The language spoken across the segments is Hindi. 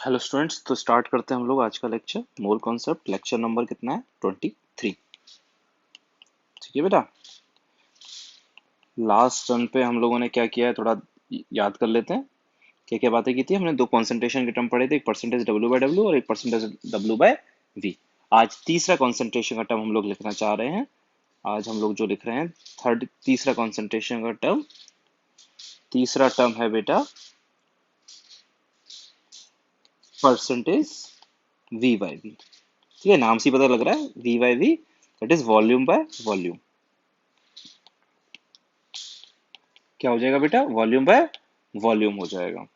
हेलो स्टूडेंट्स, तो स्टार्ट करते हैं हम लोग आज का lecture. Mole concept lecture number कितना है? 23। ठीक है बेटा। लास्ट टर्म पे हम लोगों ने क्या किया है थोड़ा याद कर लेते हैं। क्या क्या बातें की थी हमने? दो कॉन्सेंट्रेशन के टर्म पढ़े थे, एक परसेंटेज W/W और एक परसेंटेज W/V। आज तीसरा कॉन्सेंट्रेशन का टर्म हम लोग लिखना चाह रहे हैं। आज हम लोग जो लिख रहे हैं थर्ड तीसरा कॉन्सेंट्रेशन का टर्म। तीसरा टर्म है बेटा परसेंटेज V/V। ठीक है, नाम से ही पता लग रहा है V/V, that is volume by volume. क्या हो जाएगा बेटा? वॉल्यूम बाय वॉल्यूम हो जाएगा।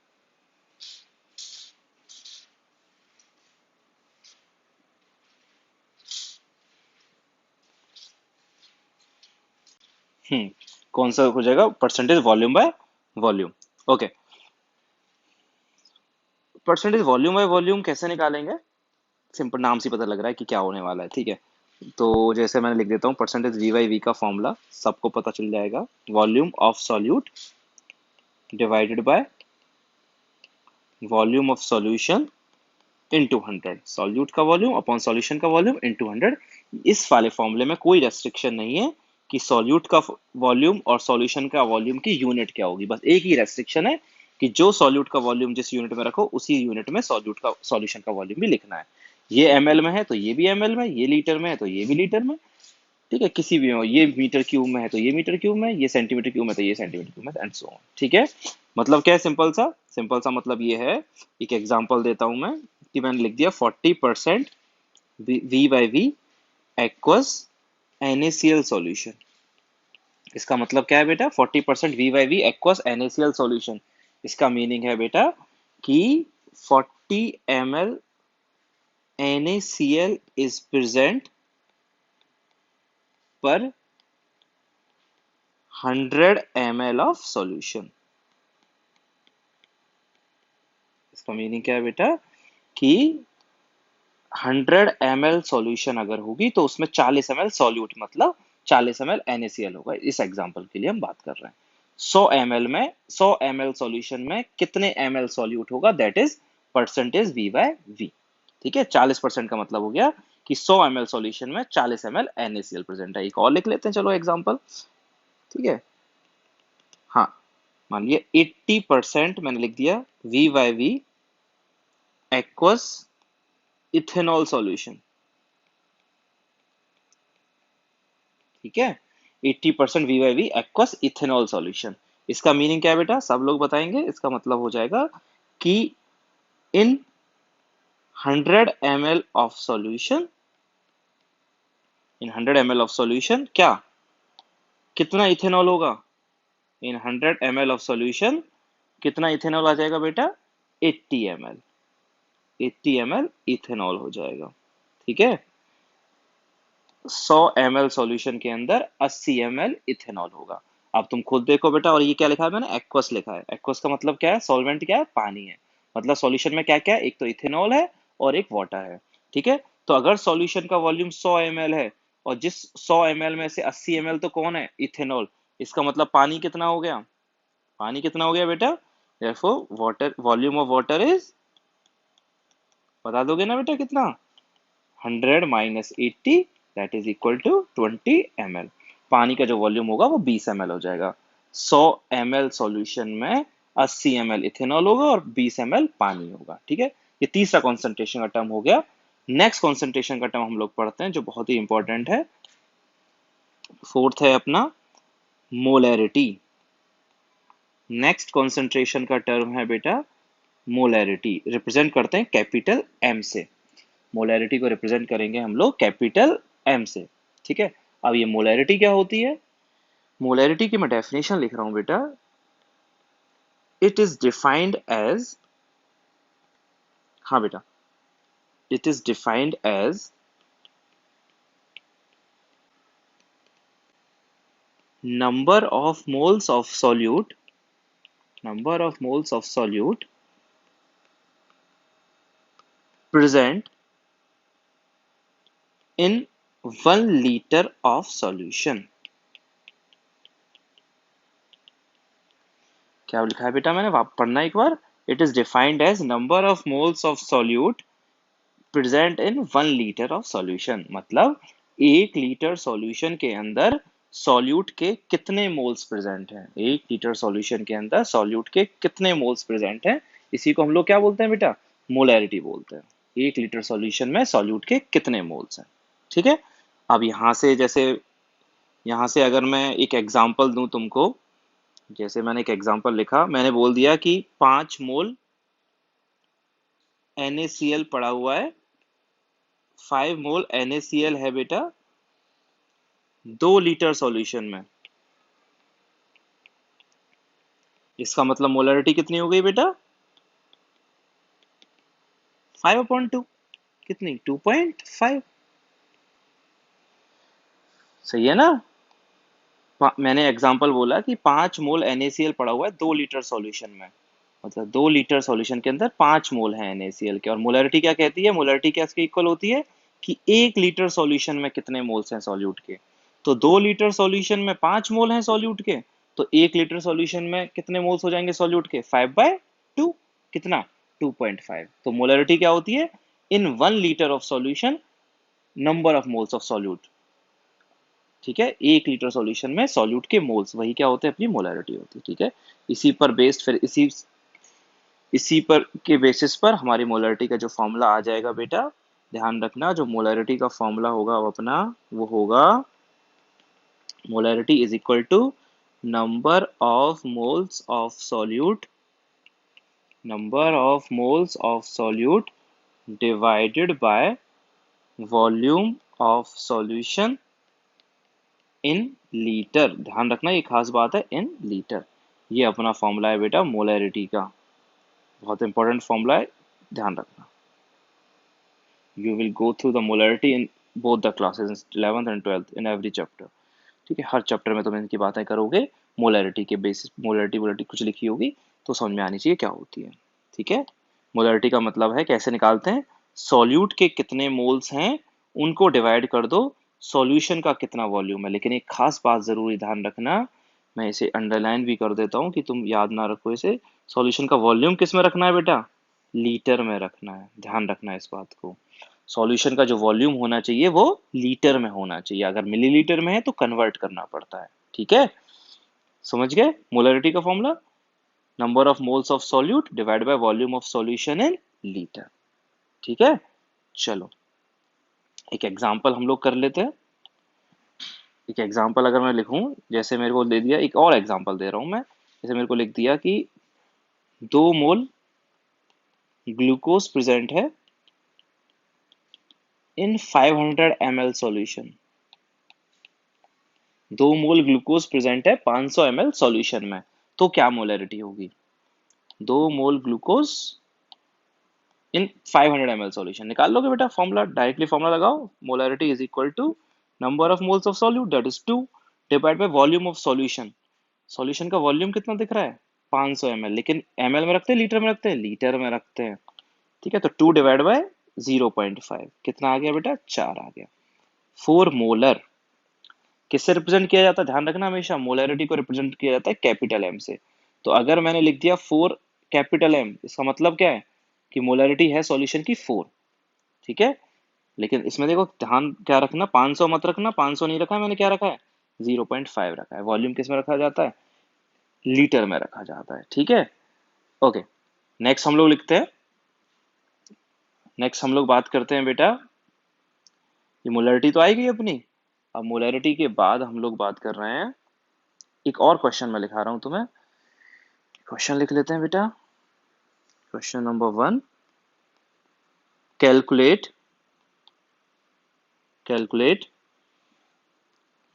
कौन सा हो जाएगा? Percentage volume by volume. Okay, percentage volume by volume कैसे निकालेंगे? सिंपल, नाम से पता लग रहा है कि क्या होने वाला है। ठीक है, तो जैसे मैंने लिख देता हूँ, परसेंटेज V/V का फॉर्मूला सबको पता चल जाएगा। Volume of solute divided by volume of solution into 100। Solute का वॉल्यूम अपॉन सॉल्यूशन का वॉल्यूम इनटू 100। इस वाले फॉर्मूले में कोई रेस्ट्रिक्शन नहीं है कि सॉल्यूट का वॉल्यूम और सॉल्यूशन का वॉल्यूम की यूनिट क्या होगी। बस एक ही रेस्ट्रिक्शन है कि जो सॉल्यूट का वॉल्यूम जिस यूनिट में रखो उसी यूनिट में सॉल्यूट का सॉल्यूशन का वॉल्यूम भी लिखना है। ये ml में है तो ये भी ml में, ये लीटर में है तो ये भी लीटर में। ठीक है, किसी भी में, ये मीटर क्यूब में है तो ये मीटर क्यूब में, ये सेंटीमीटर क्यूब में तो ये सेंटीमीटर क्यूब में, एंड सो ऑन। ठीक है, मतलब क्या है? सिंपल सा मतलब ये है। एक एग्जांपल देता हूं मैं कि मैंने लिख दिया 40% V/V एक्वस NaCl सॉल्यूशन। इसका मतलब क्या है बेटा? 40% V/V एक्वस NaCl सॉल्यूशन। इसका मीनिंग है बेटा कि 40 ml NaCl is present per 100 ml of solution। इसका मीनिंग क्या है बेटा कि 100 ml सॉल्यूशन अगर होगी तो उसमें 40 ml सॉल्यूट, मतलब 40 ml NaCl होगा। इस एग्जांपल के लिए हम बात कर रहे हैं। 100 ml सॉल्यूशन में कितने ml सॉल्यूट होगा? That is percentage V/V। ठीक है, 40% का मतलब हो गया कि 100 ml सॉल्यूशन में 40 ml NaCl प्रेजेंट है। एक और लिख लेते हैं, चलो एग्जांपल। ठीक है, हाँ, मान लिया 80% मैंने लिख दिया V/V एक्वस इथेनॉल सॉल्यूशन। ठीक है, 80% V/V एक्वस इथेनॉल सॉल्यूशन। इसका मीनिंग क्या है बेटा? सब लोग बताएंगे। इसका मतलब हो जाएगा कि इन 100 ml of solution, in 100 ml of solution क्या, कितना इथेनॉल होगा? इन 100 ml ऑफ सॉल्यूशन कितना इथेनॉल आ जाएगा बेटा? 80 ml। 80 ml इथेनॉल हो जाएगा। ठीक है, 100 ml सॉल्यूशन के अंदर 80 ml इथेनॉल होगा। अब तुम खुद देखो बेटा। और ये क्या लिखा है मैंने? एक्वस लिखा है। एक्वस का मतलब क्या है? सॉल्वेंट क्या है? पानी है। मतलब सॉल्यूशन में क्या क्या है? एक तो इथेनॉल है और एक वाटर है। ठीक है, तो अगर सॉल्यूशन का वॉल्यूम 100 ml है और जिस 100 ml में से 80 ml तो कौन है? इथेनॉल। इसका मतलब पानी कितना हो गया? पानी कितना हो गया बेटा? therefore water, volume of water is, बता दोगे ना बेटा कितना? 100 minus 80, that is equal to 20 ml। पानी का जो वॉल्यूम होगा वो 20 ml हो जाएगा। 100 ml सॉल्यूशन में 80 ml इथेनॉल होगा और 20 ml पानी होगा। ठीक है, ये तीसरा कॉन्सेंट्रेशन का टर्म हो गया। नेक्स्ट कॉन्सेंट्रेशन का टर्म हम लोग पढ़ते हैं जो बहुत ही इंपॉर्टेंट है। फोर्थ है अपना मोलैरिटी। नेक्स्ट कॉन्सेंट्रेशन का टर्म है बेटा मोलैरिटी। रिप्रेजेंट करते हैं कैपिटल M से। मोलैरिटी को रिप्रेजेंट करेंगे हम लोग कैपिटल M से। ठीक है, अब ये मोलैरिटी क्या होती है? मोलैरिटी की मैं डेफिनेशन लिख रहा हूं बेटा। इट इज डिफाइंड एज, हाँ बेटा, it is defined as number of moles of solute, number of moles of solute present in 1 litre of solution. क्या लिखा है बेटा मैंने? आप पढ़ना एक बार। It is defined as number of moles of solute present in 1 litre of solution. मतलब 1 लीटर सॉल्यूशन के अंदर सॉल्यूट के कितने मोल्स प्रेजेंट हैं, 1 लीटर सॉल्यूशन के अंदर सॉल्यूट के कितने मोल्स प्रेजेंट हैं, इसी को हम लोग क्या बोलते हैं बेटा, मोलैरिटी बोलते हैं। 1 लीटर सॉल्यूशन में सॉल्यूट के कितने मोल्स हैं। ठीक है, अब यहाँ से अगर मैं एक एग्जांपल दूं तुमको, जैसे मैंने एक एग्जांपल लिखा, मैंने बोल दिया कि 5 मोल NaCl पड़ा हुआ है, 5 मोल NaCl है बेटा 2 लीटर सॉल्यूशन में। इसका मतलब मोलरिटी कितनी हो गई बेटा, 5/2, कितनी, 2.5। सही है ना। मैंने एग्जांपल बोला कि 5 मोल NaCl पड़ा हुआ है 2 लीटर सॉल्यूशन में, मतलब 2 लीटर सॉल्यूशन के अंदर 5 मोल है NaCl के। और मोलरिटी क्या कहती है, मोलरिटी क्या इसके इक्वल होती है कि 1 लीटर सॉल्यूशन में कितने मोल्स हैं सॉल्यूट के। तो 2 लीटर सॉल्यूशन में 5 मोल हैं सॉल्यूट के, तो 1 लीटर सॉल्यूशन में कितने मोल्स हो जाएंगे सॉल्यूट के, 5/2, कितना, 2.5। तो मोलरिटी क्या होती है, इन 1 litre of solution number of moles of solute. ठीक है, 1 लीटर सॉल्यूशन में सॉल्यूट के मोल्स, वही क्या होते हैं, अपनी मोलरिटी होती है। ठीक है, इसी पर बेस्ड फिर इसी पर के बेसिस पर हमारी मोलरिटी का जो फॉर्मूला आ जाएगा बेटा, ध्यान रखना, जो मोलरिटी का फॉर्मूला होगा वो अपना वो होगा, molarity is equal to number of moles of solute, number of moles of solute divided by volume of solution in litre. ध्यान रखना, ये खास बात है, इन लीटर। ये अपना फॉर्मूला है बेटा मोलरिटी का, बहुत इंपॉर्टेंट फॉर्मूला है, ध्यान रखना। You will go through the molarity in both the classes, in 11th and 12th, in every chapter। ठीक है, हर चैप्टर में तुम इनकी बातें करोगे, मोलरिटी के बेसिस, मोलरिटी कुछ लिखी होगी तो समझ में आनी चाहिए क्या होती है। ठीक है, मोलरिटी का मतलब है कैसे निकालते हैं, सॉल्यूट के कितने मोल्स हैं उनको डिवाइड कर दो सॉल्यूशन का कितना वॉल्यूम है। लेकिन एक खास बात जरूरी ध्यान रखना, मैं इसे अंडरलाइन भी कर देता हूँ कि तुम याद ना रखो इसे, सॉल्यूशन का वॉल्यूम किस में रखना है बेटा, लीटर में रखना है। ध्यान रखना इस बात को, सॉल्यूशन का जो वॉल्यूम होना चाहिए वो लीटर में होना चाहिए, अगर मिलीलीटर में है तो कन्वर्ट करना पड़ता है। ठीक है, समझ गए मोलरिटी का formula, number of moles of solute divide by volume of solution in litre. ठीक है, चलो एक एग्जांपल हम लोग कर लेते हैं। एक एग्जांपल अगर मैं लिखूं, जैसे मेरे को दे दिया, एक और एग्जांपल दे रहा हूं मैं, जैसे मेरे को लिख दिया कि 2 मोल ग्लूकोज प्रेजेंट है इन 500 ml solution. 2 mole glucose present है 500 ml सॉल्यूशन में, तो क्या मोलरिटी होगी, 2 mole glucose in 500 ml solution. निकाल लोगे बेटा फॉर्मूला, डायरेक्टली फॉर्मूला लगाओ, molarity is equal to number of moles of solute that is 2 divide by volume of solution. Solution का वॉल्यूम कितना दिख रहा है, 500 ml, लेकिन ml में रखते हैं लीटर में रखते हैं, लीटर में रखते हैं। ठीक है, तो 2 डिवाइड बाय 0.5 कितना आ गया बेटा, 4 आ गया। 4 मोलर किससे रिप्रेजेंट किया जाता है, ध्यान रखना, हमेशा मोलरिटी को रिप्रेजेंट किया जाता है कैपिटल एम से। तो अगर मैंने लिख दिया 4 कैपिटल एम, इसका मतलब क्या है कि मोलरिटी है सॉल्यूशन की 4। ठीक है, लेकिन इसमें देखो ध्यान क्या रखना, 500 मत रखना, 500 नहीं रखा है मैंने, क्या रखा है, 0.5 रखा है। वॉल्यूम किस में रखा जाता है, लीटर में रखा जाता है। ठीक है, ओके, नेक्स्ट हम लोग लिखते हैं, नेक्स्ट हम लोग बात करते हैं बेटा, ये मोलरिटी तो आएगी अपनी। अब मोलरिटी के बाद हम लोग बात कर रहे हैं, एक और क्वेश्चन मैं लिखा रहा हूं तुम्हें, क्वेश्चन लिख लेते हैं बेटा। Question number 1, calculate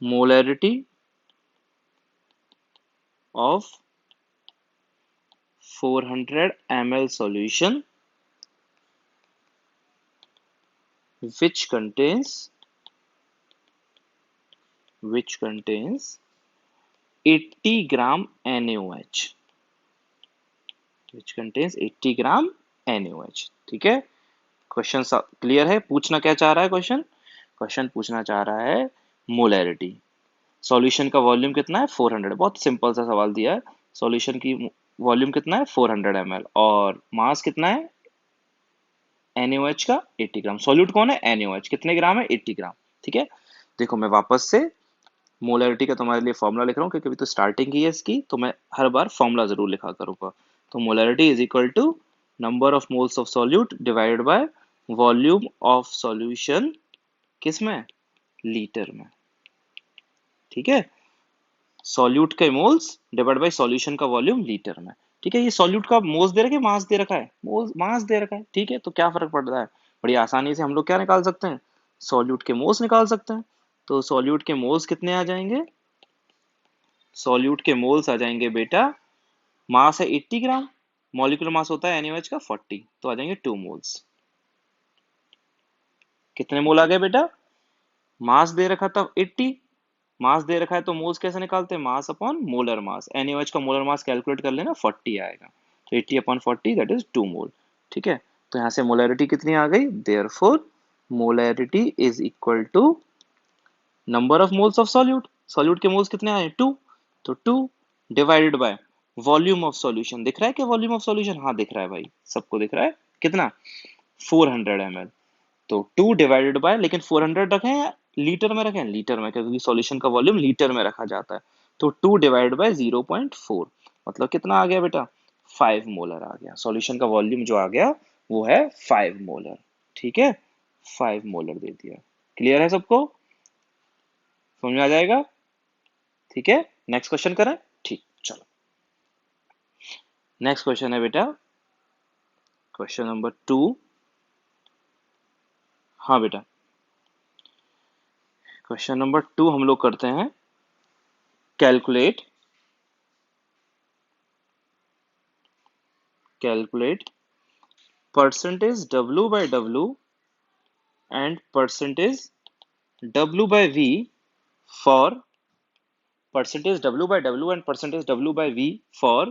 molarity of 400 ml solution which contains 80 gram NaOH, which contains 80 gram NaOH। ठीक है, क्वेश्चन क्लियर है, पूछना क्या चाह रहा है क्वेश्चन पूछना चाह रहा है मोलरिटी, सॉल्यूशन का वॉल्यूम कितना है 400, बहुत सिंपल सा सवाल दिया है, सॉल्यूशन की वॉल्यूम कितना है 400 ml और मास कितना है NaOH का 80 ग्राम। सॉल्यूट कौन है NaOH, कितने ग्राम है 80 ग्राम। ठीक है, देखो मैं वापस से मोलरिटी का तुम्हारे लिए फॉर्मूला लिख रहा हूँ क्योंकि अभी तो स्टार्टिंग ही है इसकी, तो मैं हर बार फॉर्मूला जरूर लिखा करूंगा। तो molarity is equal to number of moles of solute divided by volume of solution, किस में, लीटर में। ठीक है, सॉल्यूट के मोल्स डिवाइड बाय सॉल्यूशन का वॉल्यूम लीटर में। ठीक है, ये सॉल्यूट का मोल्स दे रखा है, मास दे रखा है, मोल्स मास दे रखा है। ठीक है, तो क्या फर्क पड़ रहा है, बड़ी आसानी से हम लोग क्या निकाल सकते हैं, सॉल्यूट के मोल्स निकाल सकते हैं। तो सॉल्यूट के मोल्स कितने आ जाएंगे, सॉल्यूट के मोल्स आ जाएंगे बेटा, मास है 80 ग्राम, मॉलिक्यूलर मास होता है NaOH का 40, तो आ जाएंगे 2 मोल्स। कितने मोल आ गए बेटा, मास दे रखा था 80, मास दे रखा है तो मोल्स कैसे निकालते हैं, मास अपॉन मोलर मास। NaOH का मोलर मास कैलकुलेट कर लेना, 40 आएगा, तो 80 अपॉन 40 दैट इज 2 मोल। ठीक है, तो यहाँ से मोलैरिटी कितनी आ गई, therefore molarity is equal to number of moles of solute, solute के मोल्स कितने आए 2, तो 2 divided by volume of solution. दिख रहा है क्या वॉल्यूम ऑफ सॉल्यूशन, हाँ दिख रहा है भाई, सबको दिख रहा है, कितना 400 ml। तो 2 डिवाइडेड बाय, लेकिन 400 रखें या लीटर में रखें, लीटर में, क्योंकि सॉल्यूशन का वॉल्यूम लीटर में रखा जाता है। तो 2 डिवाइडेड बाय 0.4, मतलब कितना आ गया बेटा 5 मोलर आ गया। सॉल्यूशन का वॉल्यूम जो आ गया वो है 5 मोलर। ठीक है, 5 मोलर दे दिया। क्लियर है सबको, समझ में आ जाएगा। ठीक है, नेक्स्ट क्वेश्चन करें। ठीक, चलो नेक्स्ट क्वेश्चन है बेटा क्वेश्चन नंबर 2। हाँ बेटा, क्वेश्चन नंबर 2 हम लोग करते हैं, calculate calculate percentage W by W and percentage W by V for percentage W by W and percentage W by V for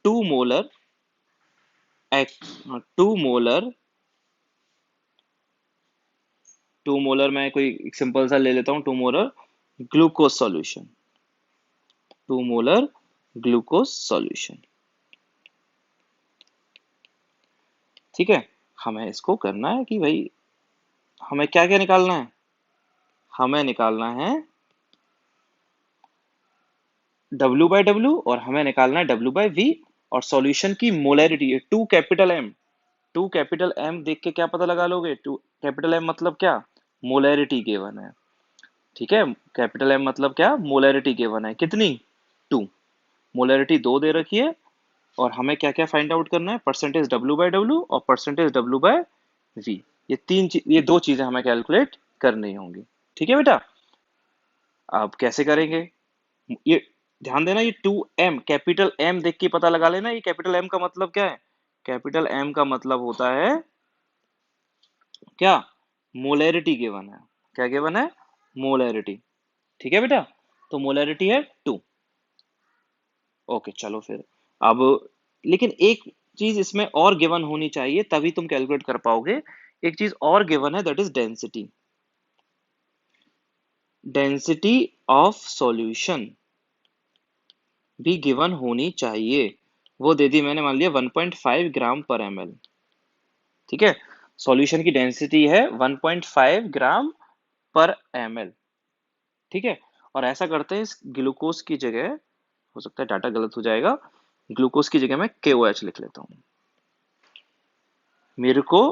2 molar 2 molar मैं कोई सिंपल सा ले लेता हूँ, 2 molar glucose solution, 2 molar glucose solution. ठीक है, हमें इसको करना है कि भाई हमें क्या क्या निकालना है, हमें निकालना है W by W और हमें निकालना है W by V, और सॉल्यूशन की मोलैरिटी है 2 कैपिटल M। 2 कैपिटल M देख के क्या पता लगा लोगे, 2 कैपिटल M मतलब क्या, मोलैरिटी गिवन है। ठीक है, कैपिटल M मतलब क्या, मोलैरिटी गिवन है, कितनी 2, मोलैरिटी 2 दे रखी है, और हमें क्या क्या फाइंड आउट करना है, परसेंटेज W by W और परसेंटेज W by V। ये 2 चीजें हमें कैलकुलेट करनी होंगी। ठीक है बेटा, अब कैसे करेंगे, ये ध्यान देना, ये 2M कैपिटल M देख के पता लगा लेना, ये कैपिटल M का मतलब क्या है, कैपिटल M का मतलब होता है क्या, मोलैरिटी गिवन है, क्या गिवन है, मोलैरिटी। ठीक है बेटा, तो मोलैरिटी है 2। ओके चलो फिर, अब लेकिन एक चीज इसमें और गिवन होनी चाहिए तभी तुम कैलकुलेट कर पाओगे। एक चीज और गिवन है, that is density, density of solution भी गिवन होनी चाहिए। वो दे दी मैंने, मान लिया 1.5 ग्राम पर ml। ठीक है, सॉल्यूशन की डेंसिटी है 1.5 ग्राम पर ml। ठीक है, और ऐसा करते हैं, इस ग्लूकोज की जगह, हो सकता है डाटा गलत हो जाएगा, ग्लूकोज की जगह मैं KOH लिख लेता हूँ। मेरे को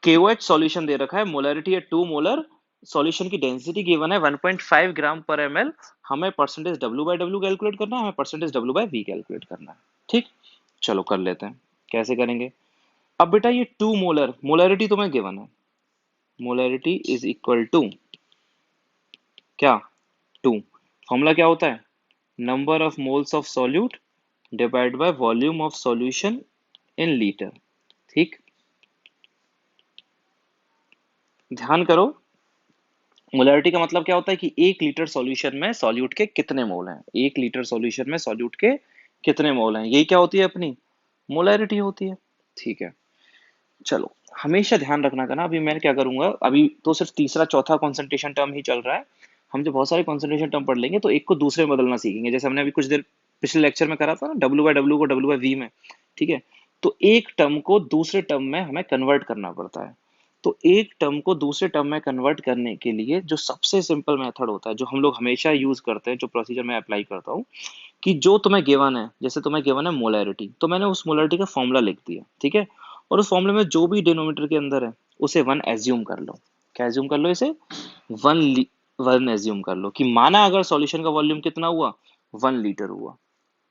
KOH सॉल्यूशन दे रखा है, मोलरिटी है 2 मोलर, सॉल्यूशन की डेंसिटी गिवन है 1.5 ग्राम पर ml। हमें percentage W by W calculate करना है, हमें percentage W by V calculate करना है। ठीक, चलो कर लेते हैं, कैसे करेंगे। अब बेटा ये 2 मोलर, मोलरिटी तुम्हें गिवन है, मोलरिटी इज इक्वल टू क्या, 2, फॉर्मूला क्या होता है, number of moles of solute divide by volume of solution in litre. ठीक, ध्यान करो, मोलरिटी का मतलब क्या होता है कि 1 लीटर सॉल्यूशन में सॉल्यूट के कितने मोल हैं, 1 लीटर सॉल्यूशन में सॉल्यूट के कितने मोल हैं, यही क्या होती है अपनी मोलरिटी होती है। ठीक है, चलो हमेशा ध्यान रखना करना, अभी मैं क्या करूंगा, अभी तो सिर्फ तीसरा चौथा कंसंट्रेशन टर्म ही चल रहा है, हम जब बहुत सारे कॉन्सेंट्रेशन टर्म पढ़ लेंगे तो एक को दूसरे में बदलना सीखेंगे, जैसे हमने अभी कुछ देर पिछले लेक्चर में करा था ना, W/W को W/V में, ठीक है। तो एक टर्म को दूसरे टर्म में हमें कन्वर्ट करना पड़ता है। तो एक टर्म को दूसरे टर्म में कन्वर्ट करने के लिए जो सबसे सिंपल मेथड होता है, जो हम लोग हमेशा यूज करते हैं, जो प्रोसीजर मैं अप्लाई करता हूँ, कि जो तुम्हें गिवन है, जैसे तुम्हें गिवन है मोलैरिटी, तो मैंने उस मोलैरिटी का फॉर्मूला लिख दिया, ठीक है। और उस फॉर्मूले में जो भी डिनोमिनेटर के अंदर है उसे 1 एज्यूम कर लो। क्या एज्यूम कर लो? इसे 1 1 एज्यूम कर लो, कि माना अगर सॉल्यूशन का वॉल्यूम कितना हुआ, 1 लीटर हुआ,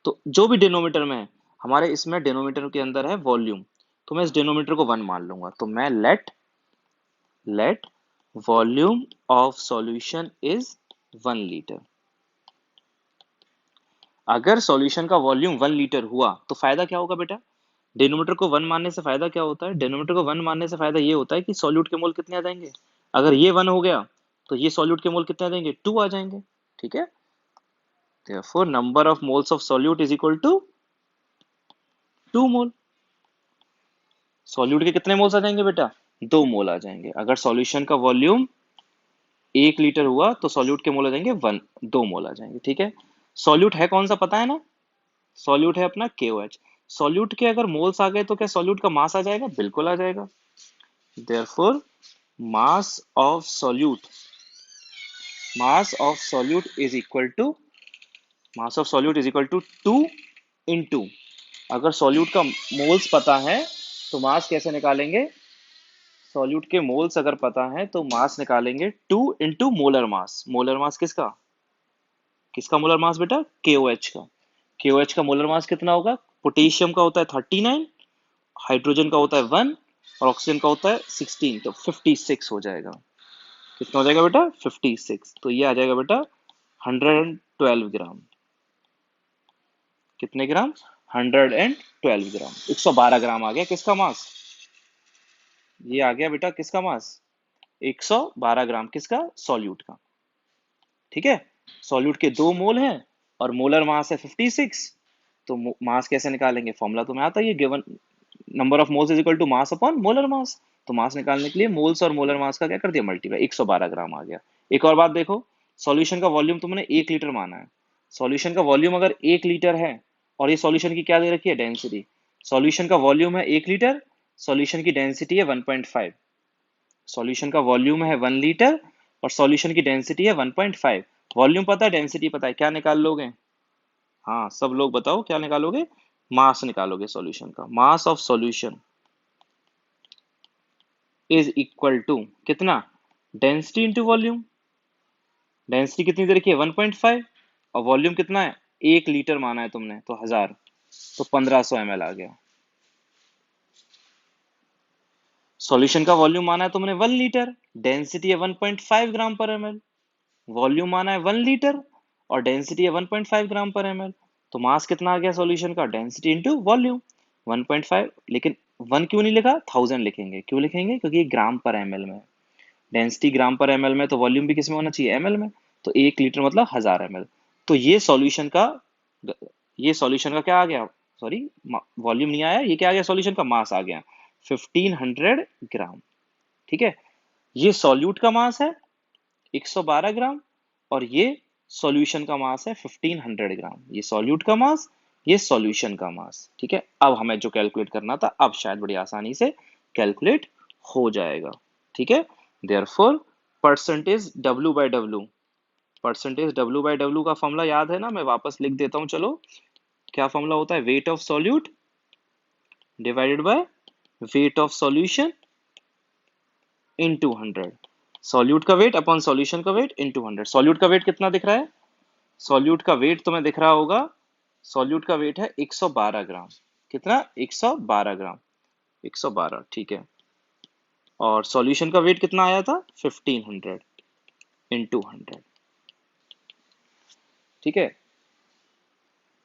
तो जो भी डिनोमिनेटर में है, हमारे इसमें डिनोमिनेटर के अंदर है वॉल्यूम, तो मैं इस डिनोमिनेटर को 1 मान लूंगा। तो मैं let volume of solution is 1 litre. अगर सॉल्यूशन का वॉल्यूम 1 लीटर हुआ तो फायदा क्या होगा बेटा? डिनोमिनेटर को 1 मानने से फायदा क्या होता है? डिनोमिनेटर को 1 मानने से फायदा ये होता है कि सॉल्यूट के मोल कितने आ जाएंगे? अगर ये 1 हो गया तो ये सॉल्यूट के मोल कितने आ जाएंगे? 2 आ जाएंगे, ठीक है। Therefore, number of moles of solute is equal to 2 mole. Solute के कितने मोल्स आ जाएंगे बेटा? 2 मोल आ जाएंगे। अगर सॉल्यूशन का वॉल्यूम 1 लीटर हुआ तो सॉल्यूट के मोल आ जाएंगे 2 मोल आ जाएंगे, ठीक है। सॉल्यूट है कौन सा पता है ना? सॉल्यूट है अपना KOH। सॉल्यूट के अगर मोल्स आ गए तो क्या सॉल्यूट का मास आ जाएगा? बिल्कुल आ जाएगा। Therefore, mass of solute mass of solute is equal to mass of solute is equal to 2 into, अगर सॉल्यूट का मोल्स पता है तो मास कैसे निकालेंगे? सॉल्यूट के मोल्स अगर पता है तो मास निकालेंगे 2 into molar mass. Molar mass किसका? किसका मोलर मास बेटा? KOH का। KOH का मोलर मास कितना होगा? पोटेशियम का होता है 39, हाइड्रोजन का होता है 1 और ऑक्सीजन का होता है 16, तो 56 हो जाएगा। कितना हो जाएगा बेटा? 56। तो ये आ जाएगा बेटा 112 ग्राम। कितने ग्राम? 112 ग्राम। 112 ग्राम आ गया किसका मास? ये आ गया बेटा किसका मास? 112 ग्राम किसका? सॉल्यूट का, ठीक है। सॉल्यूट के 2 मोल हैं और मोलर मास है 56। तो मास कैसे निकालेंगे? फॉर्मूला तुम्हें आता ही है, given number of moles is equal to mass upon molar mass. तो मास निकालने के लिए मोल्स और मोलर मास का क्या कर दिया? मल्टीप्लाई। 112 ग्राम आ गया। एक और बात देखो, सॉल्यूशन का वॉल्यूम तुमने 1 लीटर माना है। सॉल्यूशन का वॉल्यूम अगर 1 लीटर है और ये सॉल्यूशन की क्या दे रखी है? डेंसिटी। सॉल्यूशन का वॉल्यूम है 1 लीटर, सॉल्यूशन की डेंसिटी है 1.5। सॉल्यूशन का वॉल्यूम है 1 लीटर और सॉल्यूशन की डेंसिटी है 1.5। वॉल्यूम पता है, डेंसिटी पता है, क्या निकाल लोगे? हाँ, सब लोग बताओ क्या निकालोगे? मास निकालोगे सॉल्यूशन का। Mass of solution is equal to कितना? Density into volume. डेंसिटी कितनी दे रखी है? 1.5 और वॉल्यूम कितना है? 1 लीटर माना है तुमने तो 1000, तो 1500 ml आ गया। सॉल्यूशन का वॉल्यूम माना है तुमने 1 लीटर, डेंसिटी है 1.5 ग्राम पर ml। वॉल्यूम माना है 1 लीटर और डेंसिटी है 1.5 ग्राम पर ml। तो मास कितना आ गया सॉल्यूशन का? Density into volume 1.5। लेकिन 1 क्यों नहीं लिखा? 1000 लिखेंगे। क्यों लिखेंगे? क्योंकि ये ग्राम पर ml में है। डेंसिटी ग्राम पर ml में, तो वॉल्यूम भी किस में होना चाहिए? ml में। तो 1 लीटर मतलब 1000 ml। तो ये सॉल्यूशन का क्या आ गया? सॉरी, वॉल्यूम नहीं आया, ये क्या आ गया? सॉल्यूशन का मास आ गया 1500 ग्राम, ठीक है। ये सॉल्यूट का मास है 112 ग्राम और ये सॉल्यूशन का मास है 1500 ग्राम। ये सॉल्यूट का मास, ये सॉल्यूशन का मास, ठीक है। अब हमें जो कैलकुलेट करना था, अब शायद बड़ी आसानी से कैलकुलेट हो जाएगा, ठीक है। Therefore percentage W/W, percentage W/W का फॉर्मूला याद है ना? मैं वापस लिख देता हूं, चलो। क्या फॉर्मूला होता है? Weight of solute divided by weight of solution into 100। Solute का वेट अपॉन सॉल्यूशन का वेट इनटू 100। सॉल्यूट का वेट कितना दिख रहा है? सॉल्यूट का वेट तुम्हें दिख रहा होगा, सॉल्यूट का वेट है 112 ग्राम। कितना? 112 ग्राम। 112, ठीक है। और सॉल्यूशन का वेट कितना आया था? 1500 इंटू 100, ठीक है।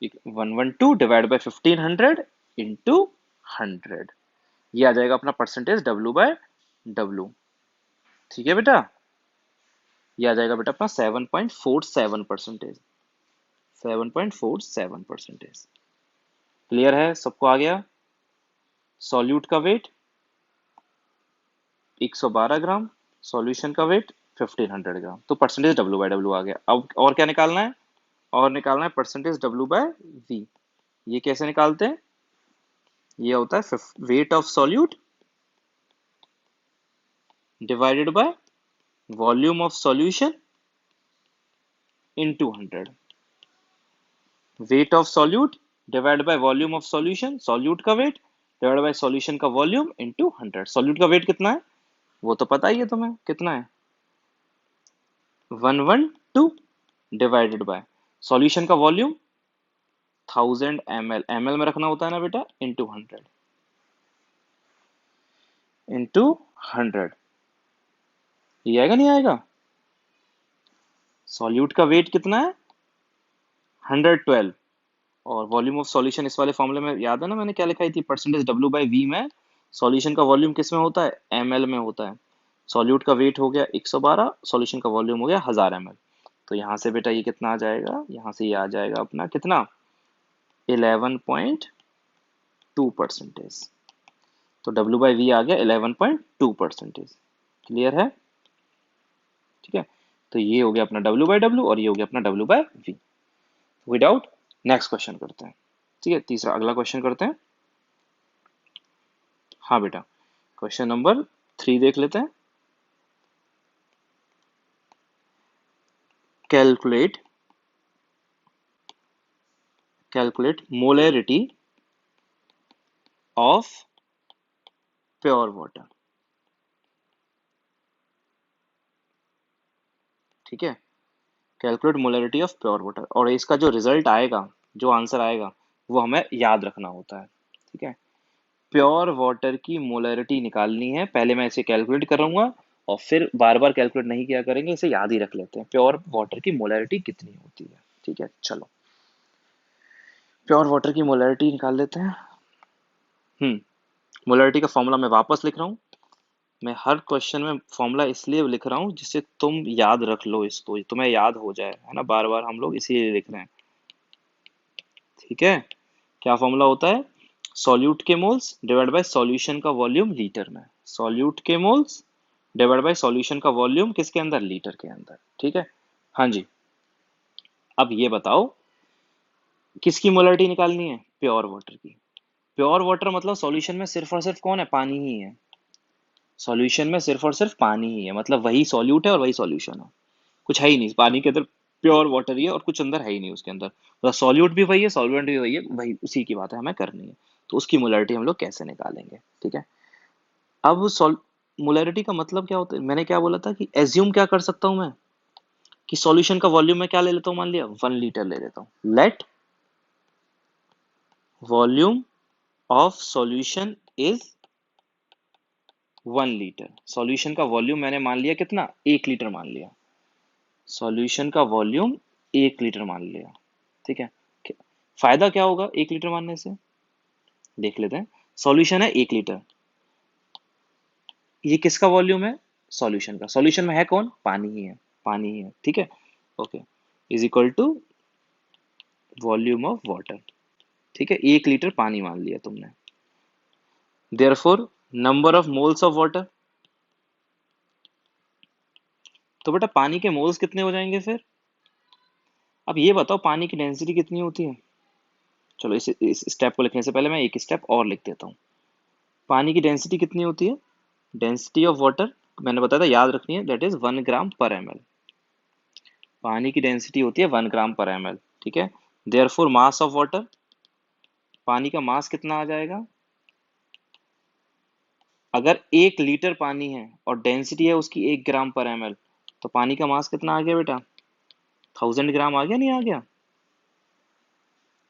112 डिवाइड बाय 1500 इंटू 100, ये आ जाएगा अपना परसेंटेज W/W, ठीक है बेटा। ये आ जाएगा बेटा अपना 7.47%। 7.47%। क्लियर है? सबको आ गया? सॉल्यूट का वेट 112 ग्राम, सॉल्यूशन का वेट 1500 ग्राम, तो परसेंटेज W/W आ गया। अब और क्या निकालना है? और निकालना है परसेंटेज W/V। ये कैसे निकालते हैं? ये होता है weight of solute divided by volume of solution into 100। Weight of solute divide by volume of solution, solute का वेट डिवाइड बाय सॉल्यूशन का वॉल्यूम इनटू 100। सॉल्यूट का वेट कितना है वो तो पता ही है तुम्हें, कितना है? 112 डिवाइडेड बाय सॉल्यूशन का वॉल्यूम 1000 ml में रखना होता है ना बेटा, इनटू 100 इनटू 100। ये आएगा नहीं आएगा? सॉल्यूट का वेट कितना है? 112, और वॉल्यूम ऑफ सॉल्यूशन इस वाले फॉर्मूले में याद है ना मैंने क्या लिखाई थी? परसेंटेज W/V में सॉल्यूशन का वॉल्यूम किस में होता है? ml में होता है। सॉल्यूट का वेट हो गया 112, सॉल्यूशन का वॉल्यूम हो गया 1000 ml। तो यहाँ से बेटा ये कितना आ जाएगा? यहाँ से ये आ जाएगा अपना कितना? 11.2%। तो W/V आ गया 11.2%। क्लियर है? ठीक है, तो ये हो गया अपना W/W और ये हो गया अपना W/V विदाउट। नेक्स्ट क्वेश्चन करते हैं। ठीक है, तीसरा अगला क्वेश्चन करते हैं। हाँ बेटा, क्वेश्चन नंबर 3 देख लेते हैं। Calculate molarity of pure water. ठीक है, calculate molarity of pure water, और इसका जो रिजल्ट आएगा, जो आंसर आएगा, वो हमें याद रखना होता है। ठीक है, प्योर वाटर की मोलैरिटी निकालनी है। पहले मैं इसे कैलकुलेट करूंगा और फिर बार बार कैलकुलेट नहीं किया करेंगे, इसे याद ही रख लेते हैं प्योर वाटर की मोलैरिटी कितनी होती है। ठीक है, चलो प्योर वाटर की मोलैरिटी निकाल लेते हैं। मोलैरिटी का फॉर्मूला मैं वापस लिख रहा हूँ। मैं हर क्वेश्चन में फॉर्मूला इसलिए लिख रहा हूँ जिससे तुम याद रख लो, इसको तुम्हें याद हो जाए, है ना? बार बार हम लोग इसीलिए लिख रहे हैं। ठीक है, क्या फॉर्मूला होता है? सॉल्यूट के मोल्स डिवाइड बाय सॉल्यूशन का वॉल्यूम लीटर में। सॉल्यूट के मोल्स डिवाइड बाय सॉल्यूशन का वॉल्यूम किसके अंदर? लीटर के अंदर। ठीक है, हाँ जी। अब ये बताओ किसकी मोलैरिटी निकालनी है? प्योर वाटर की। प्योर वाटर मतलब सॉल्यूशन में सिर्फ और सिर्फ कौन है? पानी ही है। सॉल्यूशन में सिर्फ और सिर्फ पानी ही है, मतलब वही सॉल्यूट है और वही सॉल्यूशन है, कुछ है ही नहीं पानी के अंदर। प्योर वाटर ही है और कुछ अंदर है ही नहीं उसके अंदर, मतलब सॉल्यूट भी वही है, सॉल्वेंट भी वही है, वही उसी की बात है हमें करनी है। तो उसकी मोलैरिटी हम लोग कैसे निकालेंगे? ठीक है, अब मोलैरिटी का मतलब क्या होता है? मैंने क्या बोला था कि एज्यूम क्या कर सकता हूं मैं कि सॉल्यूशन का वॉल्यूम में क्या ले लेता हूं, मान लिया 1 लीटर ले लेता हूं। Let volume of solution is 1 litre. Solution का वॉल्यूम मैंने मान लिया कितना? 1 लीटर मान लिया। सॉल्यूशन का वॉल्यूम 1 लीटर मान लिया। ठीक है, फायदा क्या होगा 1 लीटर मानने से? देख लेते हैं। सॉल्यूशन है 1 लीटर, ये किसका वॉल्यूम है? सॉल्यूशन का। सॉल्यूशन में है कौन? पानी ही है, पानी ही है। ठीक है, okay, is equal to volume of water. ठीक है, 1 लीटर पानी मान लिया तुमने। Therefore number of moles of water, तो बेटा पानी के मोल्स कितने हो जाएंगे फिर? अब ये बताओ पानी की डेंसिटी कितनी होती है? चलो इस स्टेप को लिखने से पहले मैं एक स्टेप और लिख देता हूँ। पानी की डेंसिटी कितनी होती है? डेंसिटी ऑफ वाटर मैंने बताया था, याद रखनी है, दैट इज 1 ग्राम/ml। पानी की डेंसिटी होती है 1 ग्राम/ml। ठीक है, देयरफॉर मास ऑफ वाटर, पानी का मास कितना आ जाएगा? अगर 1 लीटर पानी है और डेंसिटी है उसकी 1 ग्राम/ml, तो पानी का मास कितना आ गया बेटा? 1000 ग्राम आ गया, नहीं आ गया?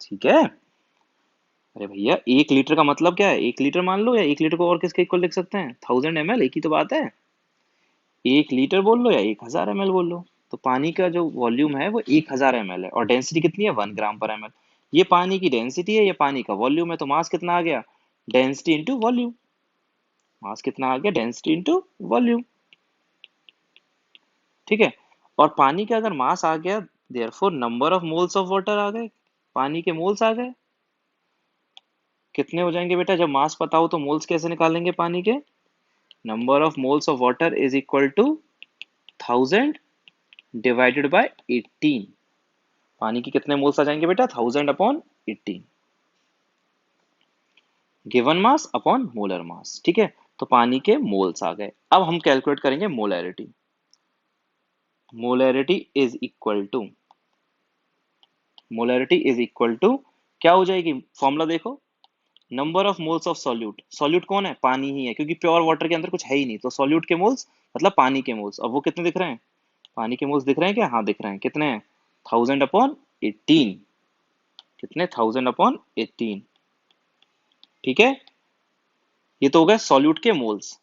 ठीक है, अरे भैया 1 लीटर का मतलब क्या है? 1 लीटर मान लो, या 1 लीटर को और किसके इक्वल लिख सकते हैं? 1000 ml, एक ही तो बात है। 1 लीटर बोल लो या 1000 ml बोल लो, तो पानी का जो वॉल्यूम है वो 1000 ml है, और डेंसिटी कितनी है? 1 ग्राम/ml। ये पानी की डेंसिटी है, ये पानी का वॉल्यूम है, तो मास कितना आ गया? Density into volume. मास कितना आ गया? Density into volume. ठीक है, और पानी का अगर मास आ गया, therefore number of moles of water आ गए, पानी के मोल्स आ गए। कितने हो जाएंगे बेटा? जब मास पता हो तो मोल्स कैसे निकालेंगे पानी के? Number of moles of water is equal to 1000 divided by 18। पानी के कितने मोल्स आ जाएंगे बेटा? 1000 upon 18, given mass upon molar mass. ठीक है, तो पानी के मोल्स आ गए। अब हम कैलकुलेट करेंगे molarity. Molarity is equal to, molarity is equal to क्या हो जाएगी? फॉर्मूला देखो, number of moles of solute. Solute कौन है? पानी ही है, क्योंकि प्योर वाटर के अंदर कुछ है ही नहीं, तो सॉल्यूट के मोल्स मतलब पानी के मोल्स। अब वो कितने दिख रहे हैं? पानी के मोल्स दिख रहे हैं क्या? हाँ दिख रहे हैं। कितने हैं? 1000 अपॉन 18। कितने? 1000 अपॉन 18। ठीक है, ये तो हो गए सॉल्यूट के मोल्स।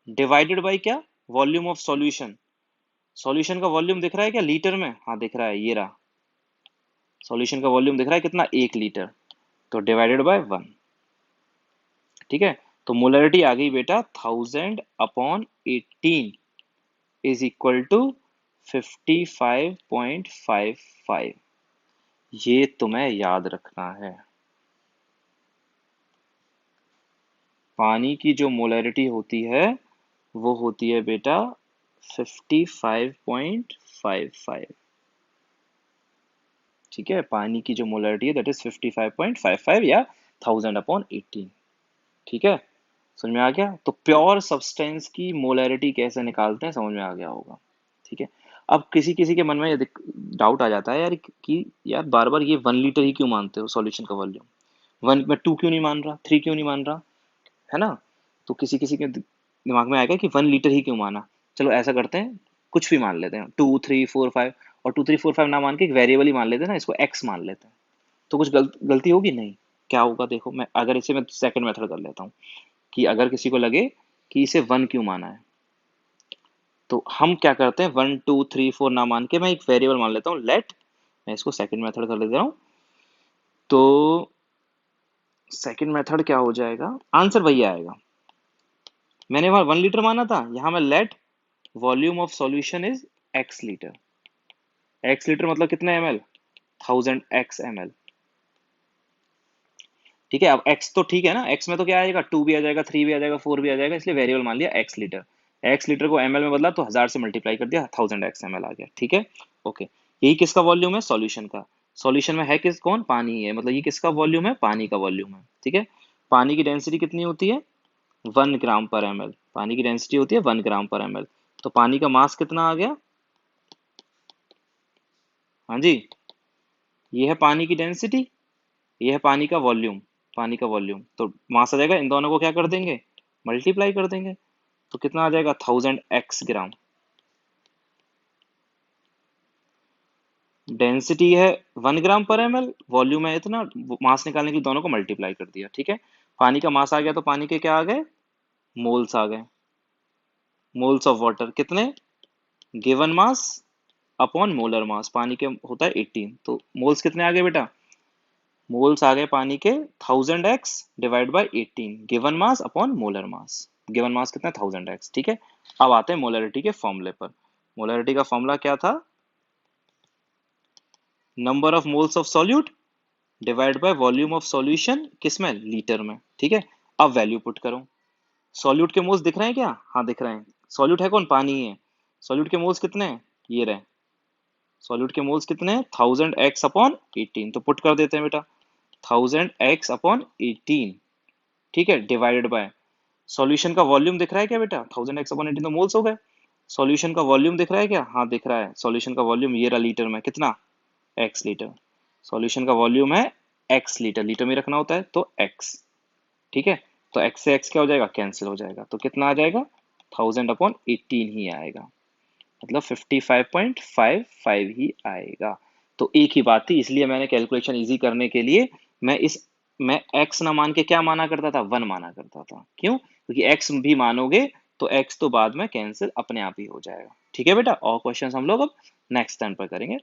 डिवाइडेड बाई क्या? Volume of solution. सॉल्यूशन का वॉल्यूम दिख रहा है क्या लीटर में? हाँ दिख रहा है, ये रहा। सॉल्यूशन का वॉल्यूम दिख रहा है कितना? 1 लीटर। तो डिवाइडेड बाय 1। ठीक है, तो मोलरिटी आ गई बेटा 1000 अपॉन 18 इज इक्वल टू 55.55। ये तुम्हें याद रखना है। पानी की जो मोलरिटी होती है वो होती है बेटा 55.55। ठीक है, पानी की जो मोलरिटी है दैट इज 55.55 या 1000 अपॉन 18। ठीक है, समझ में आ गया? तो प्योर सब्सटेंस की मोलैरिटी कैसे निकालते हैं समझ में आ गया होगा। ठीक है, अब किसी किसी के मन में ये डाउट आ जाता है यार कि यार बार बार ये 1 लीटर ही क्यों मानते हो सॉल्यूशन का वॉल्यूम? 1 में 2 क्यों नहीं मान रहा, 3 क्यों नहीं मान रहा, है ना? तो किसी किसी के दिमाग में आएगा कि 1 लीटर ही क्यों माना। चलो ऐसा करते हैं, कुछ भी मान लेते हैं, 2 3 4 5, और 2 3 4 5 ना मान के एक वेरिएबल ही मान लेते हैं ना, इसको एक्स मान लेते हैं। तो कुछ गलती होगी नहीं? क्या होगा देखो, मैं अगर इसे मैं सेकंड मेथड कर लेता हूँ कि अगर किसी को लगे कि इसे 1 क्यों माना है, तो हम क्या करते हैं, 1 2 3 4 ना मान के मैं एक वेरिएबल मान लेता हूँ लेट। मैं इसको सेकंड मेथड कर लेता हूँ। तो सेकंड मेथड क्या हो जाएगा? आंसर वही आएगा। मैंने वहां 1 लीटर माना था, यहां मैं let volume of solution is x litre. X litre मतलब कितने एम एल? 1000 x ml। ठीक है, अब x तो ठीक है ना, x में तो क्या आएगा? 2 भी आ जाएगा, 3 भी आ जाएगा, 4 भी आ जाएगा, इसलिए वेरिएबल मान लिया x लीटर। x लीटर को ml में बदला तो 1000 से मल्टीप्लाई कर दिया, 1000 x ml आ गया। ठीक है, ओके। यही किसका वॉल्यूम है? सॉल्यूशन का। सॉल्यूशन में है किस कौन? पानी है, मतलब ये किसका वॉल्यूम है? पानी का वॉल्यूम है। ठीक है, पानी की डेंसिटी कितनी होती है? 1 ग्राम पर ml। पानी की डेंसिटी होती है 1 ग्राम पर ml। तो पानी का मास कितना आ गया? हाँ जी, ये है पानी की डेंसिटी, ये है पानी का वॉल्यूम। पानी का वॉल्यूम तो मास आ जाएगा, इन दोनों को क्या कर देंगे? मल्टीप्लाई कर देंगे। तो कितना आ जाएगा? 1000 x ग्राम। डेंसिटी है 1 ग्राम पर ml, वॉल्यूम है इतना, मास निकालने के लिए दोनों को मल्टीप्लाई कर दिया। ठीक है, पानी का मास आ गया, तो पानी के क्या आ गए? मोल्स आ गए। मोल्स ऑफ वाटर कितने? गिवन मास अपॉन मोलर मास। पानी के होता है 18, तो मोल्स कितने आ गए बेटा? मोल्स आ गए पानी के 1000 x divide by 18, given mass upon molar mass. Given mass कितना? 1000 x। ठीक है, अब आते हैं मोलरिटी के फॉर्मूले पर। मोलरिटी का फॉर्मूला क्या था? Number of moles of solute divide by volume of solution, किसमें? लीटर में। ठीक है, अब वैल्यू पुट करो। सॉल्यूट के मोल्स दिख रहे हैं क्या? हाँ दिख रहे हैं। सॉल्यूट है कौन? पानी ही है। सॉल्यूट के मोल्स कितने हैं? ये रहे। सॉल्यूट के मोल्स कितने हैं? 1000 x अपॉन 18। तो पुट कर देते हैं बेटा, 1000 x अपॉन 18। ठीक है, डिवाइडेड बाय सॉल्यूशन का वॉल्यूम दिख रहा है क्या बेटा? 1000 x अपॉन 18 तो मोल्स हो गए। सॉल्यूशन का वॉल्यूम दिख रहा है क्या? हाँ दिख रहा है। सॉल्यूशन का वॉल्यूम ये रहा लीटर में, कितना? x litre. सॉल्यूशन का वॉल्यूम है x लीटर, लीटर में रखना होता है तो x। ठीक है, तो x से x क्या हो जाएगा? कैंसिल हो जाएगा। तो कितना आ जाएगा? 1000 अपॉन 18 ही आएगा, मतलब 55.55 ही आएगा। तो एक ही बात थी, इसलिए मैंने कैलकुलेशन इजी करने के लिए मैं x ना मान के क्या माना करता था? 1 माना करता था। क्यों? क्योंकि x भी मानोगे तो x तो बाद में कैंसिल अपने आप ही हो जाएगा। ठीक है बेटा, और क्वेश्चंस हम लोग अब नेक्स्ट टाइम पर करेंगे।